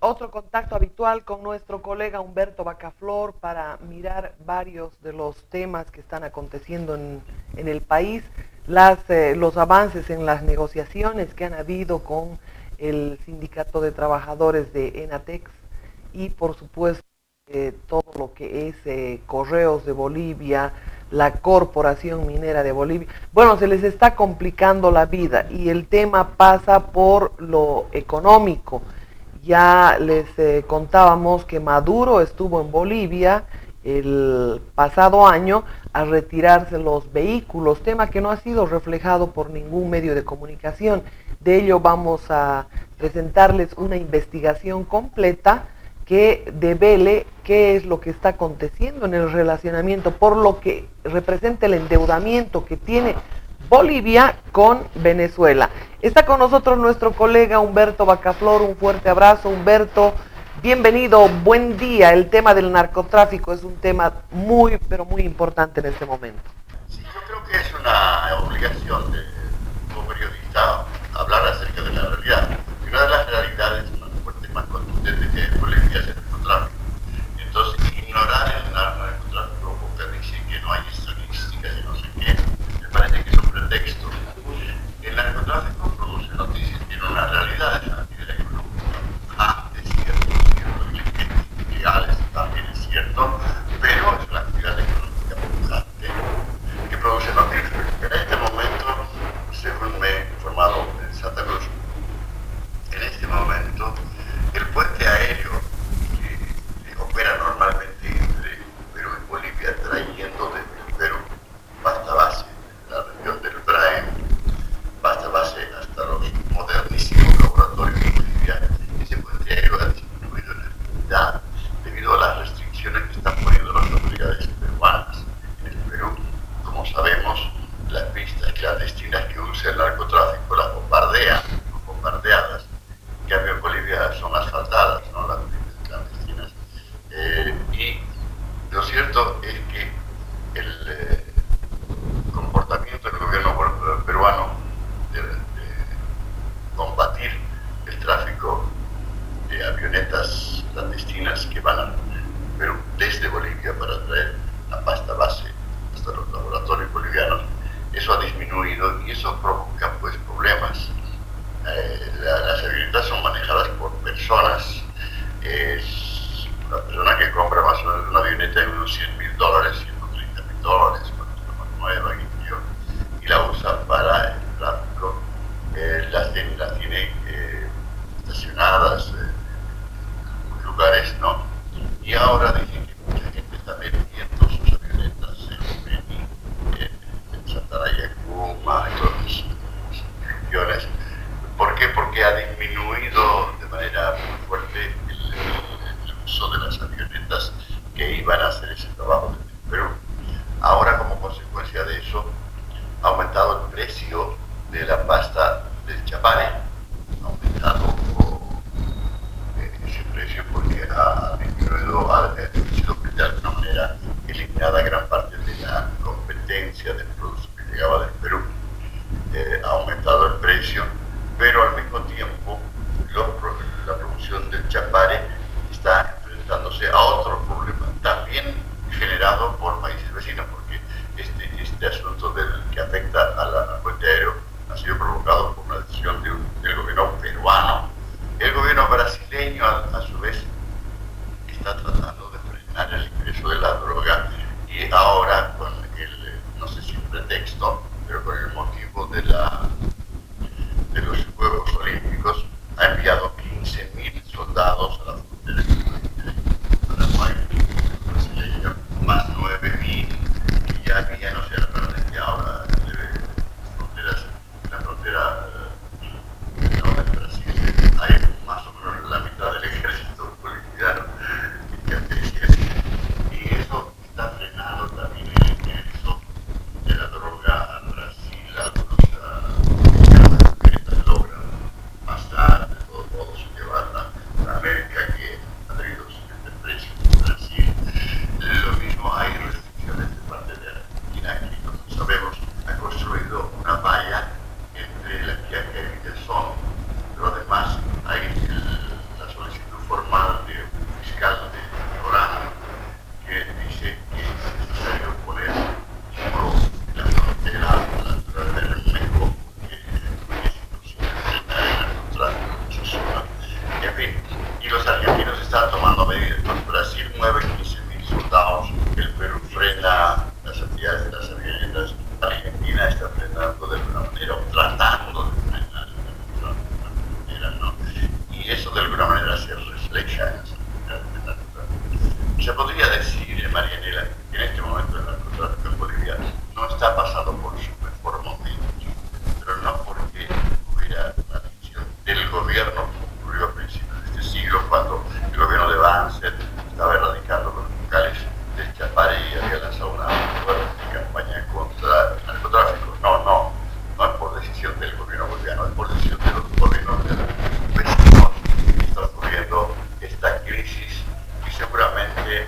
otro contacto habitual con nuestro colega Humberto Bacaflor para mirar varios de los temas que están aconteciendo en el país, los avances en las negociaciones que han habido con el Sindicato de Trabajadores de Enatex y por supuesto todo lo que es Correos de Bolivia, la Corporación Minera de Bolivia. Bueno, se les está complicando la vida y el tema pasa por lo económico. Ya les contábamos que Maduro estuvo en Bolivia el pasado año a retirarse los vehículos, tema que no ha sido reflejado por ningún medio de comunicación. De ello vamos a presentarles una investigación completa que devele qué es lo que está aconteciendo en el relacionamiento, por lo que representa el endeudamiento que tiene Bolivia con Venezuela. Está con nosotros nuestro colega Humberto Bacaflor, un fuerte abrazo. Humberto, bienvenido, buen día. El tema del narcotráfico es un tema muy, pero muy importante en este momento. Sí, yo creo que es una obligación de todo periodista hablar acerca de la realidad. Y una de las realidades más fuertes, más contundentes que hay Bolivia es el narcotráfico. Entonces, ignorar el narcotráfico porque dice que no hay estadísticas y no sé qué, me parece que es un pretexto. El narcotráfico produce noticias, tiene una realidad a nivel económico. Es cierto, ilegales también es cierto, pero es una actividad económica pujante que produce noticias. En este momento, según me he informado en Santa Cruz, en este momento el puente aéreo que opera normalmente entre Perú y Bolivia, trayendo desde el Perú hasta base, la región del Braem, hasta base hasta los modernísimos laboratorios de Bolivia, ese puente aéreo ha disminuido en actividad debido a las restricciones que están poniendo las autoridades peruanas. En el Perú, como sabemos, las pistas clandestinas que usa el narcotráfico las bombardean, son bombardeadas. En cambio, en Bolivia son asfaltadas, ¿no? Las pistas clandestinas. Y lo cierto es que el comportamiento del gobierno peruano de combatir el tráfico de avionetas clandestinas que van a Perú desde Bolivia para traer la pasta base hasta los laboratorios bolivianos, eso ha disminuido y eso provoca pues problemas. Las avionetas son manejadas por personas. Es una persona que compra más o menos una avioneta de unos $100,000, $130,000, cuando es más nueva y la usa para el tráfico. Las tiene estacionadas en algunos lugares, ¿no? Y ahora dicen que mucha gente está vendiendo sus avionetas en Beni, en Santana-Yacuma, en todas esas regiones. ¿Por qué? Porque ha disminuido de manera muy fuerte el uso de las avionetas que iban a hacer ese trabajo desde Perú. Ahora, como consecuencia de eso, ha aumentado el precio de la pasta del chapare. Ha aumentado ese precio porque ha disminuido, ha sido de alguna manera eliminada gran parte de la competencia del producto que llegaba del Perú. Ha aumentado el precio, pero al mismo tiempo la producción del chapare está enfrentándose a otro problema, también generado por países vecinos, porque este asunto que afecta al puente aéreo ha sido provocado por una decisión del gobierno peruano. El gobierno brasileño, a su vez, está tratando de frenar el ingreso de la droga y ahora con no sé si un pretexto, pero con el motivo de los Juegos Olímpicos, ha enviado 15,000 soldados a la está tomando medidas. Brasil mueve 15.000 soldados, el Perú frena las actividades de las avionetas, Argentina está frenando de alguna manera, o tratando de frenar de alguna manera, ¿no? Y eso de alguna manera se refleja en las actividades del narcotráfico. Se podría decir, Marianela, que en este momento el narcotráfico en Bolivia no está pasando por su mejor momento, pero no porque hubiera una decisión del gobierno, como ocurrió a principios de este siglo, cuando el gobierno de Banzer estaba erradicando los locales del Chapare y había lanzado una fuerte campaña contra el narcotráfico. No es por decisión del gobierno boliviano, es por decisión de los gobiernos de los vecinos que está ocurriendo esta crisis y seguramente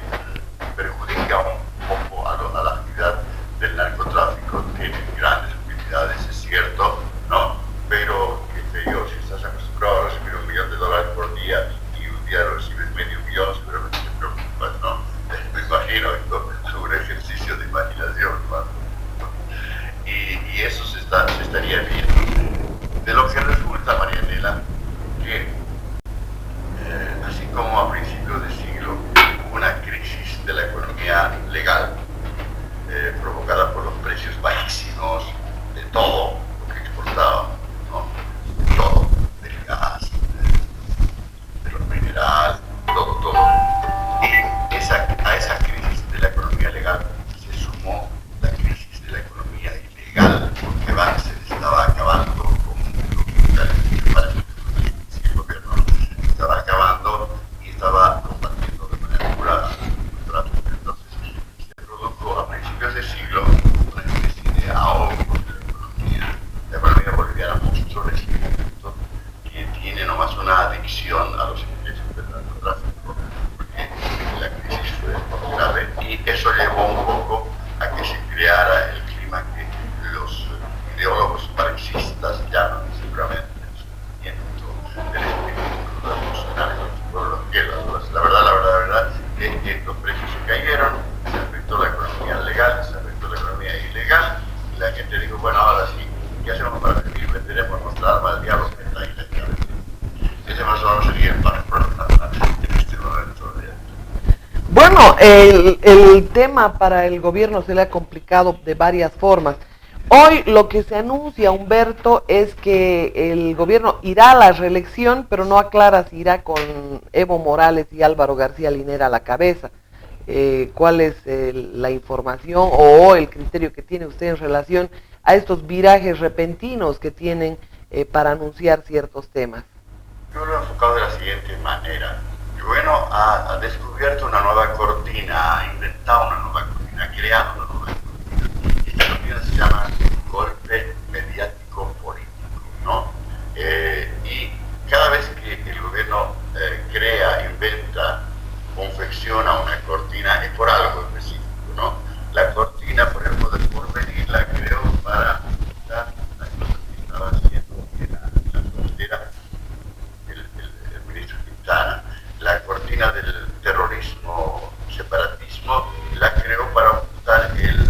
perjudica un poco a la actividad del narcotráfico. Tiene grandes utilidades, es cierto, ¿no? Pero, si estás acostumbrado a recibir $1.000.000 por día y un día recibes $500.000, seguramente te preocupas, ¿no? Me imagino, esto es un ejercicio de imaginación, ¿no? Y eso se estaría viendo. De lo que resulta, Marianela, que así como a principios de siglo hubo una crisis de la economía legal provocada por los precios bajísimos de todo lo que exportábamos, ¿no? De todo, del gas, de los minerales, todo. Y a esa crisis de la economía legal se sumó la crisis de la economía ilegal, porque Banzer estaba acabando con los militares y el gobierno estaba acabando y estaba combatiendo de manera jurada el tráfico. Entonces se produjo a principios de siglo una especie de ahogo de la economía. La economía boliviana mostró en ese momento que tiene nomás una adicción a los ingresos del narcotráfico, porque la crisis fue grave y eso llevó un poco a que se creara el clima que los ideólogos marxistas llaman seguramente el surgimiento del espíritu revolucionario de los pueblos guerras. La verdad es que los precios se cayeron, se afectó la economía legal, se afectó la economía ilegal, y la gente dijo, bueno, ahora sí, ¿qué hacemos para vivir? Venderemos nuestra arma al diablo que está ahí la llave. Ese más o menos sería el panorama en este momento. Bueno, el tema para el gobierno se le ha complicado de varias formas. Hoy lo que se anuncia, Humberto, es que el gobierno irá a la reelección, pero no aclara si irá con Evo Morales y Álvaro García Linera a la cabeza. ¿Cuál es la información o el criterio que tiene usted en relación a estos virajes repentinos que tienen para anunciar ciertos temas? Yo lo he enfocado de la siguiente manera. El gobierno ha descubierto una nueva cortina, ha inventado una nueva cortina, ha creado una nueva cortina. Esta cortina se llama golpe mediático político, ¿no? Y cada vez que el gobierno crea, inventa, confecciona una cortina, es por algo específico, ¿no? La cortina, por ejemplo, del Porvenir la creó para ocultar la cosa que estaba haciendo en la frontera el ministro Quintana. La cortina del terrorismo, separatismo, la creó para ocultar el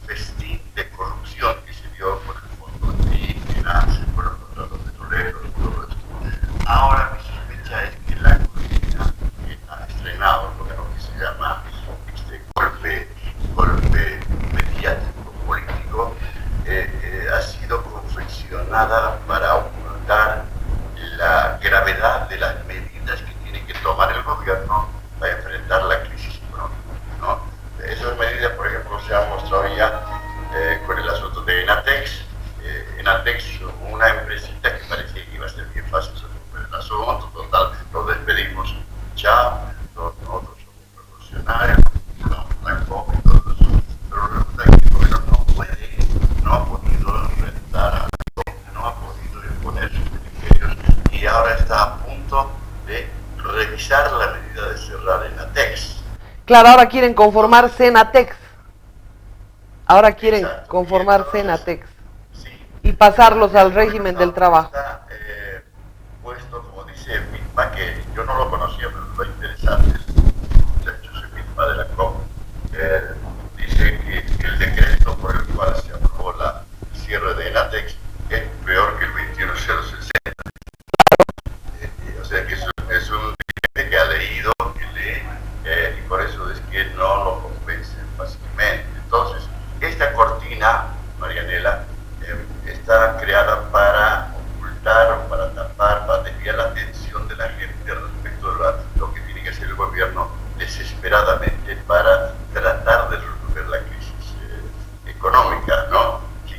festín de corrupción que se dio por el fondo indígena, por los contratos petroleros, todo esto. Ahora mi sospecha es que la cortina que ha estrenado lo que se llama golpe mediático político ha sido confeccionada para ocultar la gravedad de las medidas que tiene que tomar el gobierno para enfrentar la crisis económica, ¿no? Esas medidas, por ejemplo, se han mostrado ya con el asunto de Enatex. Enatex, una empresita que parecía que iba a ser bien fácil resolver el asunto, total, lo despedimos, chao, nosotros somos revolucionarios, pero resulta que el gobierno no ha podido enfrentar a no ha podido imponer sus criterios y ahora está a punto de revisar la medida de cerrar Enatex. Claro, ahora quieren conformar Senatex. Ahora quieren conformar entonces, Senatex. Sí, y pasarlos al régimen del trabajo. Está puesto, como dice Pitma, que yo no lo conocía, pero fue interesante, el muchacho Pitma de la COP, dice que el decreto por el cual se aprobó el cierre de Enatex es peor que el 21060. O sea que es un decreto desesperadamente para tratar de resolver la crisis económica, ¿no? Si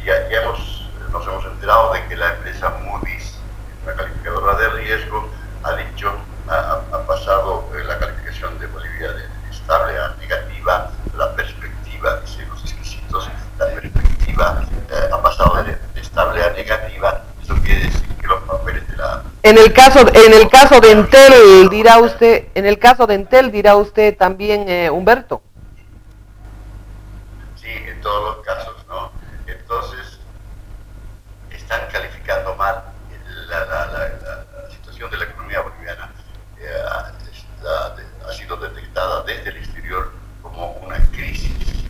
nos hemos enterado de que la empresa Moody's, una calificadora de riesgo, ha pasado la calificación de Bolivia de estable a negativa, la perspectiva, dice los exquisitos, la perspectiva ha pasado de estable a negativa. Eso quiere decir que los papeles de la... En el caso de Entel dirá usted también, Humberto. Sí, en todos los casos, ¿no? Entonces, están calificando mal la situación de la economía boliviana. Ha sido detectada desde el exterior como una crisis,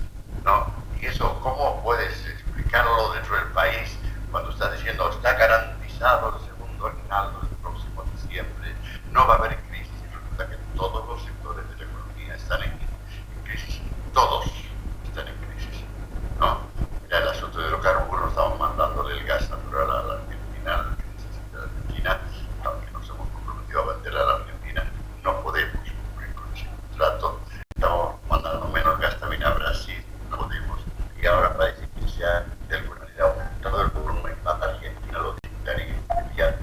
¿no? Y eso, ¿cómo puedes explicarlo dentro del país cuando estás diciendo está garantizado el segundo aguinaldo el próximo diciembre, no va a haber crisis? Y resulta que todos los sectores de la economía están en crisis, todos están en crisis, ¿no? Mira, el asunto de hidrocarburos, estamos mandándole el gas natural a la Argentina, lo que necesita la Argentina, aunque nos hemos comprometido a vender a la Argentina, no podemos cumplir con ese contrato. Estamos mandando menos gas también a Brasil, no podemos. Y ahora parece que se ha de alguna manera aumentado el volumen a Argentina, lo necesitaría.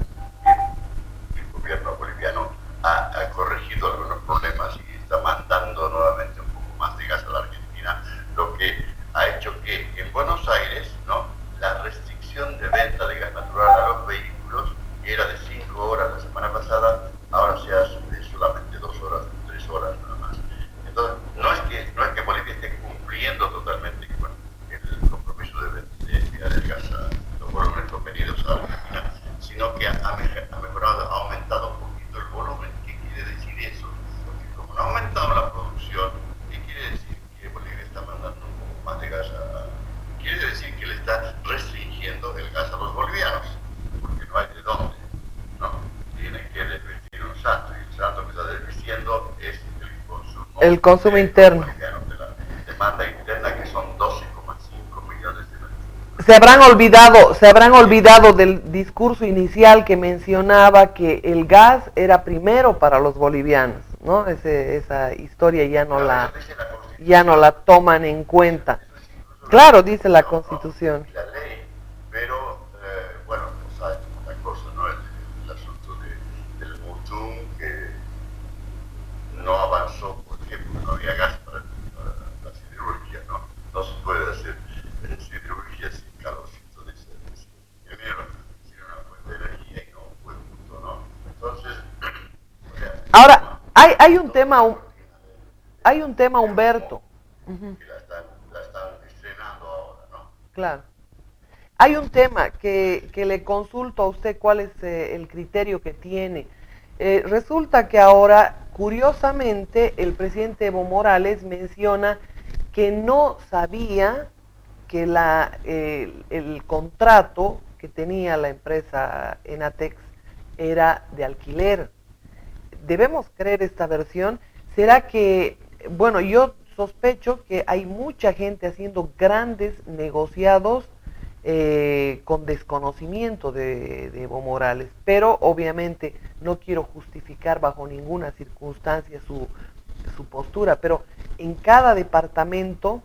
El gobierno boliviano ha corregido algunos problemas y está mandando nuevamente un poco más de gas a la Argentina, lo que ha hecho que en Buenos Aires, ¿no?, la restricción de venta de gas natural a los vehículos, que era de 5 horas la semana pasada, ahora se hace solamente 2 horas, 3 horas nada más. Entonces, no es que Bolivia esté cumpliendo totalmente con el compromiso de enviar el gas a los volúmenes convenidos a Argentina, sino que ha mejorado, ha aumentado un poquito el volumen. ¿Qué quiere decir eso? Porque como no ha aumentado la producción, ¿qué quiere decir? Que Bolivia está mandando un poco más de gas quiere decir que le está restringiendo el gas a los bolivianos, porque no hay de dónde, ¿no? Tienen que desvestir un santo, y el santo que está desvistiendo es el consumo interno. De la demanda interna, que son 12,5 millones de metros. Se habrán olvidado del discurso inicial que mencionaba que el gas era primero para los bolivianos, ¿no? Esa historia ya no la toman en cuenta. Claro, dice la Constitución. La ley, pero bueno, sabes la cosa, ¿no? El asunto del Mutum, que no avanzó porque no había gas para la siderurgia, ¿no? No se puede hacer siderurgia sin calorcito de ese ingeniero, sin una fuente de energía y no un buen punto, ¿no? Entonces, o sea, ahora, hay un tema, Humberto. Que la están estrenando ahora, ¿no? Claro. Hay un tema que le consulto a usted cuál es el criterio que tiene. Resulta que ahora, curiosamente, el presidente Evo Morales menciona que no sabía que el contrato que tenía la empresa Enatex era de alquiler. ¿Debemos creer esta versión? ¿Será que, bueno, yo sospecho que hay mucha gente haciendo grandes negociados con desconocimiento de Evo Morales, pero obviamente no quiero justificar bajo ninguna circunstancia su postura, pero en cada departamento,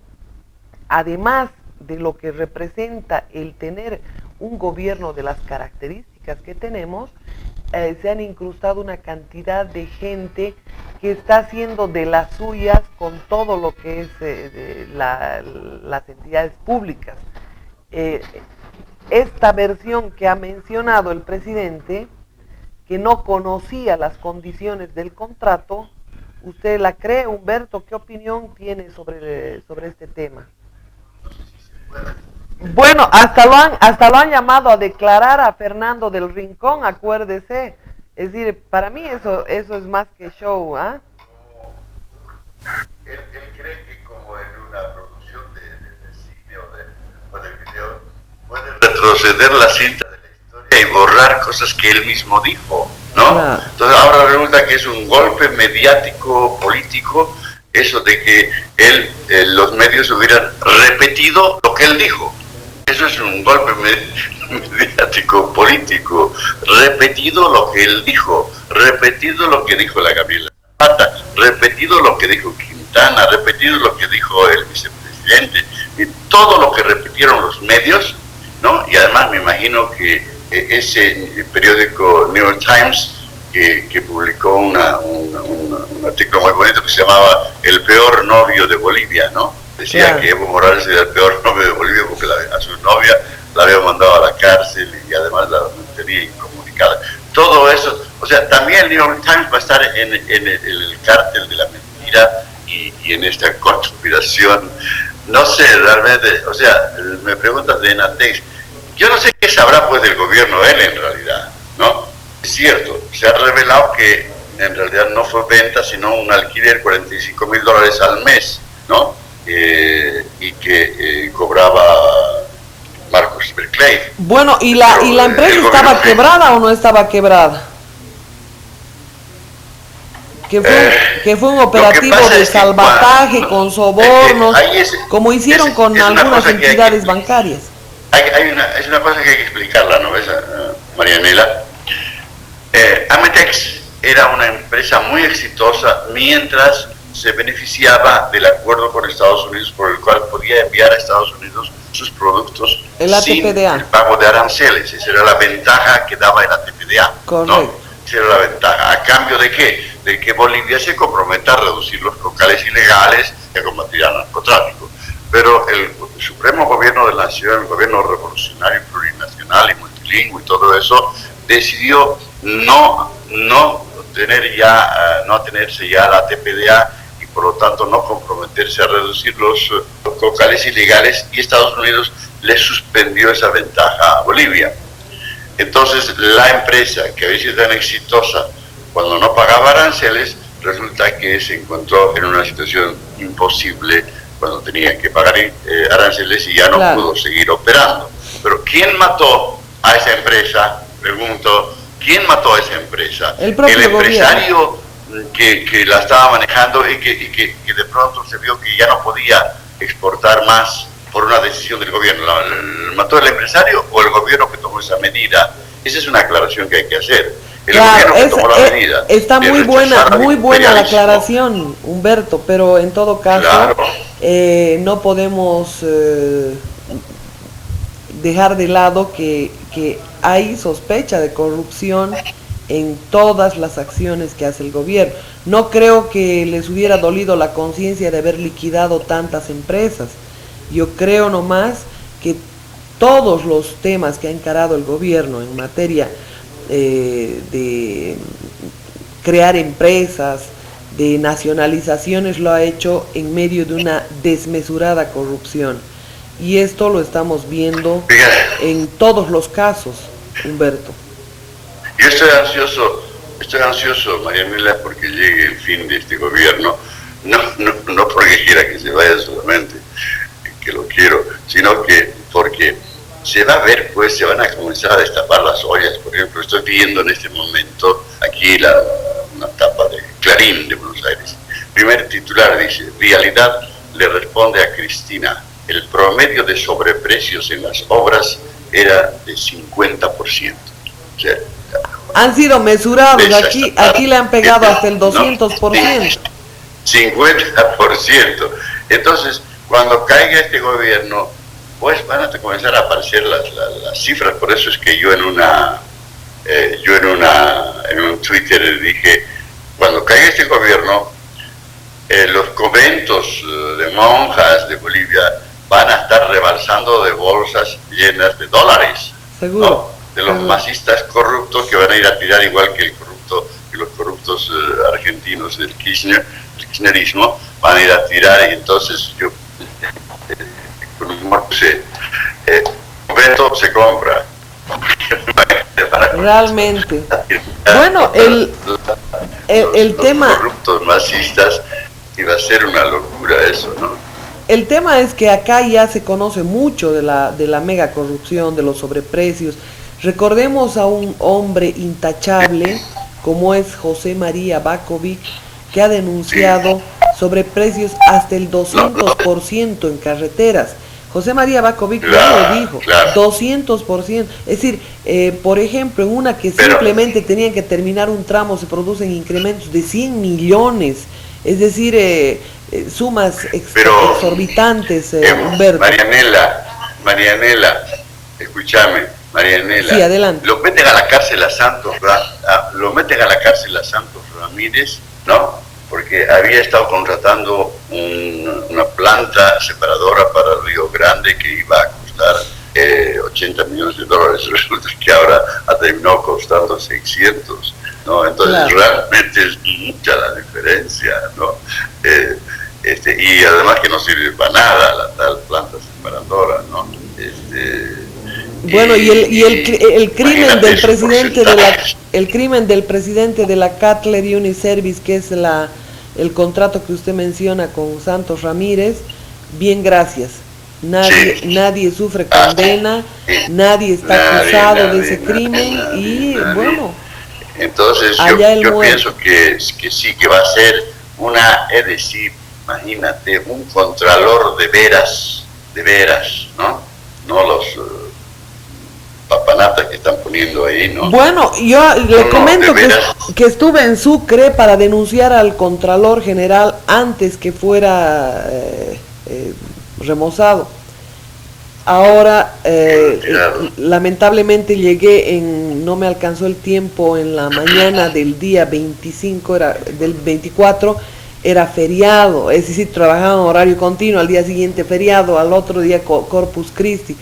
además de lo que representa el tener un gobierno de las características que tenemos, se han incrustado una cantidad de gente que está haciendo de las suyas con todo lo que es las entidades públicas. Esta versión que ha mencionado el presidente, que no conocía las condiciones del contrato, ¿usted la cree, Humberto? ¿Qué opinión tiene sobre este tema? No sé si se puede. Bueno, hasta lo han llamado a declarar a Fernando del Rincón, acuérdese. Es decir, para mí eso es más que show, ¿ah? Él cree que como en una producción de cine o de video puede retroceder la cinta de la historia y borrar cosas que él mismo dijo, ¿no? Claro. Entonces ahora resulta que es un golpe mediático, político, eso de que los medios hubieran repetido lo que él dijo. Eso es un golpe mediático, político, repetido lo que él dijo, repetido lo que dijo la Gabriela Zapata, repetido lo que dijo Kim Quintana, repetido lo que dijo el vicepresidente, y todo lo que repitieron los medios, ¿no? Y además me imagino que ese periódico New York Times, que publicó un artículo muy bonito que se llamaba El peor novio de Bolivia, ¿no? Decía que Evo Morales era el peor novio de Bolivia porque a su novia la había mandado a la cárcel y además la mantenía incomunicada. Todo eso, o sea, también el New York Times va a estar en el cártel de la mentira y en esta conspiración. No sé, realmente, o sea, me preguntas de Enatex, yo no sé qué sabrá pues del gobierno él en realidad, ¿no? Es cierto, se ha revelado que en realidad no fue venta, sino un alquiler, $45,000 al mes, ¿no? Y que cobraba Marcos Berkeley. Bueno, ¿y la empresa estaba quebrada o no estaba quebrada? Que fue un operativo de salvataje con sobornos, como hicieron con algunas entidades bancarias. Es una cosa que hay que explicarla, ¿no ves, Marianela? Ametex era una empresa muy exitosa mientras se beneficiaba del acuerdo con Estados Unidos por el cual podía enviar a Estados Unidos sus productos sin el pago de aranceles. Esa era la ventaja que daba el ATPDA. Correcto. ¿No? Esa era la ventaja. ¿A cambio de qué? De que Bolivia se comprometa a reducir los locales ilegales y a combatir al narcotráfico. Pero el Supremo Gobierno de la Nación, el gobierno revolucionario, plurinacional y multilingüe y todo eso, decidió no atenerse ya a la TPDA y por lo tanto no comprometerse a reducir los locales ilegales, y Estados Unidos le suspendió esa ventaja a Bolivia. Entonces la empresa que había sido tan exitosa cuando no pagaba aranceles, resulta que se encontró en una situación imposible cuando tenía que pagar aranceles y ya no pudo seguir operando. Pero ¿quién mató a esa empresa? Pregunto, ¿quién mató a esa empresa? El empresario que la estaba manejando y que de pronto se vio que ya no podía exportar más por una decisión del gobierno. ¿Mató el empresario o el gobierno que tomó esa medida? Esa es una aclaración que hay que hacer. El gobierno que tomó la medida. Está muy buena la aclaración, Humberto, pero en todo caso no podemos dejar de lado que hay sospecha de corrupción en todas las acciones que hace el gobierno. No creo que les hubiera dolido la conciencia de haber liquidado tantas empresas. Yo creo nomás que todos los temas que ha encarado el gobierno en materia de crear empresas, de nacionalizaciones, lo ha hecho en medio de una desmesurada corrupción. Y esto lo estamos viendo en todos los casos, Humberto. Yo estoy ansioso, María Emilia, porque llegue el fin de este gobierno, no porque quiera que se vaya solamente, que lo quiero, sino que porque se va a ver, pues se van a comenzar a destapar las ollas. Por ejemplo, estoy viendo en este momento aquí una tapa de Clarín de Buenos Aires. Primer titular dice: Vialidad le responde a Cristina, el promedio de sobreprecios en las obras era de 50%. O sea, han sido mesurados, aquí le han pegado hasta el 200%. 50%. Entonces, cuando caiga este gobierno, pues van a comenzar a aparecer las cifras. Por eso es que yo en un Twitter dije: cuando caiga este gobierno, los conventos de monjas de Bolivia van a estar rebalsando de bolsas llenas de dólares. Seguro. ¿No? De los masistas corruptos que van a ir a tirar, igual que los corruptos argentinos del kirchnerismo, van a ir a tirar. Y entonces yo con un puse, convento se compra. Realmente. Bueno, el tema... corruptos masistas, iba a ser una locura eso, ¿no? El tema es que acá ya se conoce mucho de la mega corrupción, de los sobreprecios. Recordemos a un hombre intachable como es José María Bakovic, que ha denunciado sobreprecios hasta el 200% en carreteras. José María Bakovic ya Claro, lo dijo, claro. 200%. Es decir, por ejemplo, en una que Pero- simplemente tenían que terminar un tramo se producen incrementos de 100 millones. Es decir, sumas Pero, exorbitantes, Humberto. Marianela, escúchame, Marianela, Sí, adelante. lo meten a la cárcel a Santos Ramírez, ¿no? Porque había estado contratando una planta separadora para Río Grande que iba a costar 80 millones de dólares. Resulta que ahora ha terminado costando 600, ¿no? Entonces Claro. realmente es mucha la diferencia, ¿no? Y además que no sirve para nada la tal planta separadora, ¿no? Bueno, el crimen imagínate del esos presidente porcentajes. el crimen del presidente de la Cutler Uniservice, que es el contrato que usted menciona con Santos Ramírez, bien, gracias. Sí. Nadie sufre condena, nadie está acusado de ese crimen y nadie. bueno, Entonces allá el yo muerto. pienso que sí, que va a ser es decir, imagínate, un contralor de veras, ¿no? No los papanatas que están poniendo ahí, ¿no? Bueno, yo le No, comento de veras. que estuve en Sucre para denunciar al Contralor General antes que fuera remozado. Ahora, Claro. lamentablemente no me alcanzó el tiempo en la mañana del día 25, del 24, era feriado, es decir, trabajaba en horario continuo, al día siguiente feriado, al otro día Corpus Christi.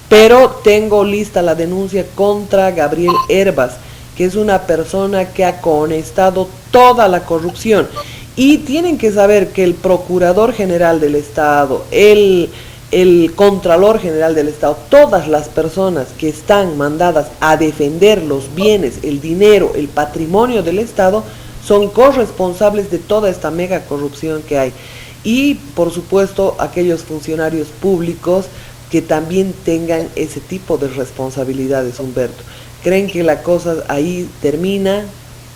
Pero tengo lista la denuncia contra Gabriel Herbas, que es una persona que ha conestado toda la corrupción. Y tienen que saber que el Procurador General del Estado, el Contralor General del Estado, todas las personas que están mandadas a defender los bienes, el dinero, el patrimonio del Estado, son corresponsables de toda esta mega corrupción que hay. Y, por supuesto, aquellos funcionarios públicos que también tengan ese tipo de responsabilidades, Humberto. ¿Creen que la cosa ahí termina,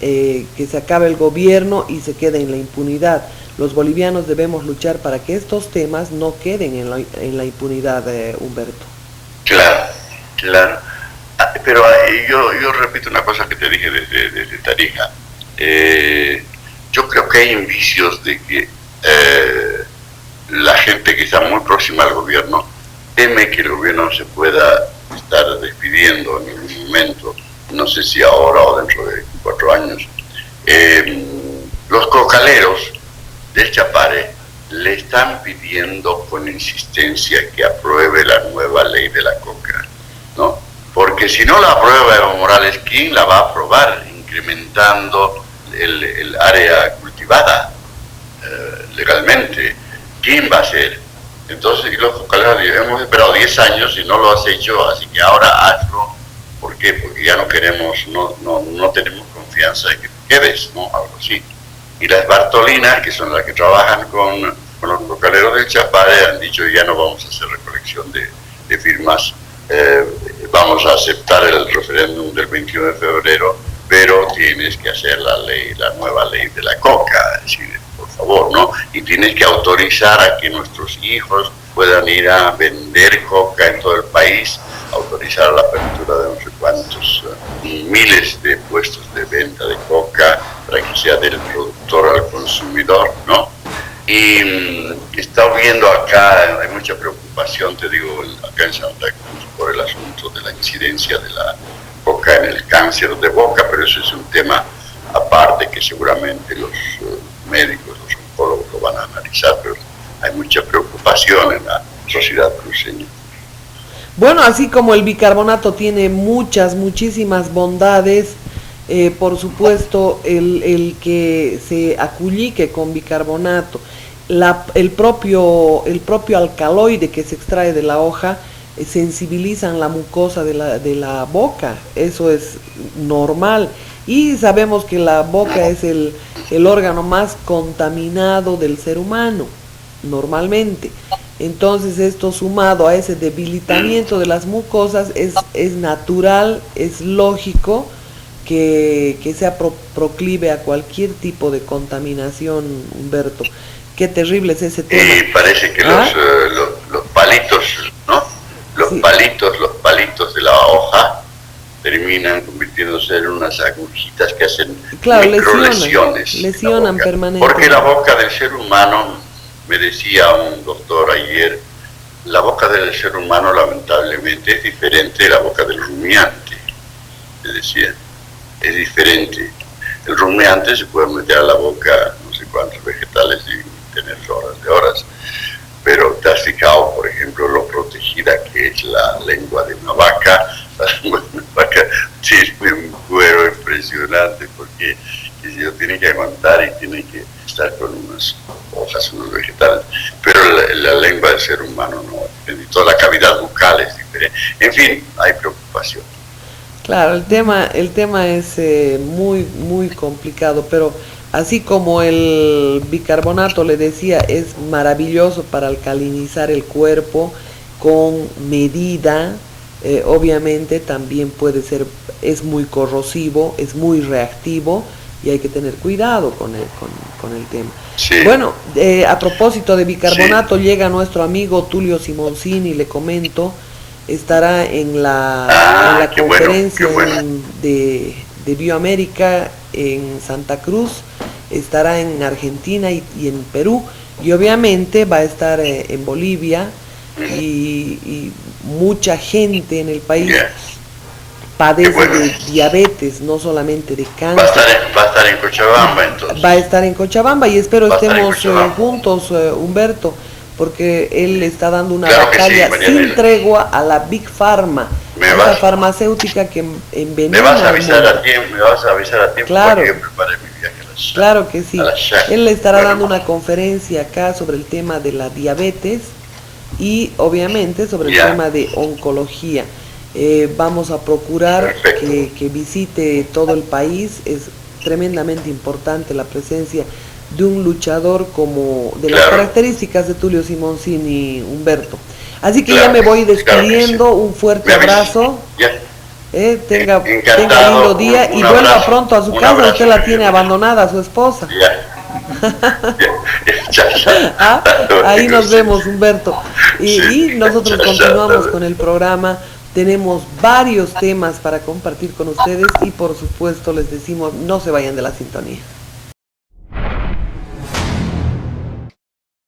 que se acabe el gobierno y se quede en la impunidad? Los bolivianos debemos luchar para que estos temas no queden en la impunidad, Humberto. Claro. Pero yo repito una cosa que te dije desde Tarija. Yo creo que hay indicios de que la gente que está muy próxima al gobierno teme que el gobierno se pueda estar despidiendo en algún momento, no sé si ahora o dentro de 4 años. Los cocaleros del Chapare le están pidiendo con insistencia que apruebe la nueva ley de la coca, ¿no? Porque si no la aprueba Evo Morales, ¿quién la va a aprobar? Incrementando el área cultivada legalmente. ¿Quién va a hacer? Entonces, los cocaleros hemos esperado 10 años y no lo has hecho, así que ahora hazlo. ¿Por qué? Porque ya no queremos, no tenemos confianza en que te quedes, ¿no? Algo así. Y las Bartolinas, que son las que trabajan con los cocaleros del Chapare, han dicho ya no vamos a hacer recolección de firmas, vamos a aceptar el referéndum del 21 de febrero, pero tienes que hacer la nueva ley de la coca, es decir, por favor, ¿no? Y tienes que autorizar a que nuestros hijos puedan ir a vender coca en todo el país, autorizar la apertura de no sé cuántos miles de puestos de venta de coca para que sea del productor al consumidor, ¿no? Y está viendo acá, hay mucha preocupación, te digo, acá en Santa Cruz por el asunto de la incidencia de la coca en el cáncer de boca, pero eso es un tema aparte que seguramente los médicos, los oncólogos lo van a analizar, pero hay mucha preocupación en la sociedad cruceña. Bueno, así como el bicarbonato tiene muchísimas bondades, por supuesto el que se acullique con bicarbonato, el propio alcaloide que se extrae de la hoja, sensibilizan la mucosa de la boca, eso es normal. Y sabemos que la boca es el órgano más contaminado del ser humano, normalmente. Entonces esto sumado a ese debilitamiento de las mucosas es natural, es lógico que sea proclive a cualquier tipo de contaminación, Humberto. Qué terrible es ese tema. Y parece que los palitos ser unas agujitas que hacen claro, microlesiones. lesionan permanentemente. Porque la boca del ser humano, me decía un doctor ayer, la boca del ser humano lamentablemente es diferente de la boca del rumiante, me decía, es diferente. El rumiante se puede meter a la boca no sé cuántos vegetales y tener horas de horas, pero te has fijado, por ejemplo, lo protegida que es la lengua de una vaca. La lengua de una vaca tiene un cuero impresionante porque ellos tienen que aguantar y tienen que estar con unas hojas, unos vegetales, pero la lengua del ser humano no, y toda la cavidad bucal es diferente. En fin, hay preocupación. Claro, el tema es muy complicado, pero así como el bicarbonato, le decía, es maravilloso para alcalinizar el cuerpo con medida, obviamente también es muy corrosivo, es muy reactivo y hay que tener cuidado con el tema. Sí. Bueno, a propósito de bicarbonato, sí, llega nuestro amigo Tulio Simoncini, le comento, estará en la conferencia de Bioamérica en Santa Cruz, estará en Argentina y en Perú, y obviamente va a estar en Bolivia, y mucha gente en el país padece de diabetes, no solamente de cáncer. Va a estar en Cochabamba entonces. Va a estar en Cochabamba y espero estemos juntos, Humberto, porque él está dando una batalla sin tregua a la Big Pharma, esa farmacéutica que envenena. Me vas a avisar a tiempo, claro, para que yo prepare mi viaje a la Shaq. Claro que sí. Él le estará dando una conferencia acá sobre el tema de la diabetes y obviamente sobre el tema de oncología. Vamos a procurar que visite todo el país. Es tremendamente importante la presencia de un luchador como de las características de Tulio Simoncini, Humberto. Así que ya me voy despidiendo, un fuerte abrazo. Tenga lindo día y vuelva pronto a su casa. Usted la tiene abandonada, a su esposa. Ahí nos vemos, Humberto. Y nosotros continuamos con el programa. Tenemos varios temas para compartir con ustedes y por supuesto les decimos, no se vayan de la sintonía.